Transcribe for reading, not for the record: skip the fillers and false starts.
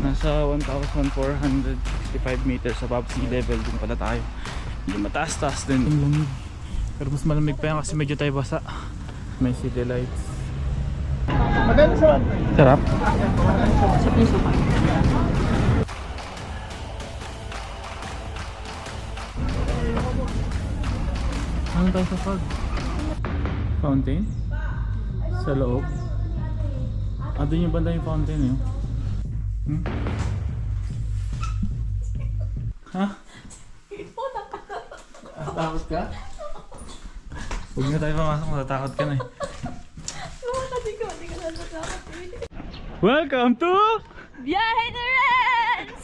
Nasa 1,465 meters above sea level din pala tayo. Hindi mataas-taas din. Ang lamig. Pero mas malamig pa yan kasi medyo tayo basa. May city lights. Maganda sa Sarap. Sa piso pa. Ano tayo sa fog? Fountain? Sa loob? Ah, doon yung banda yung fountain eh. Hmm? Ha? Takot ka? Huwag na tayo pumasok, matatakot ka na eh. Hindi ka natatakot eh. Welcome to Biyahe ni Renz!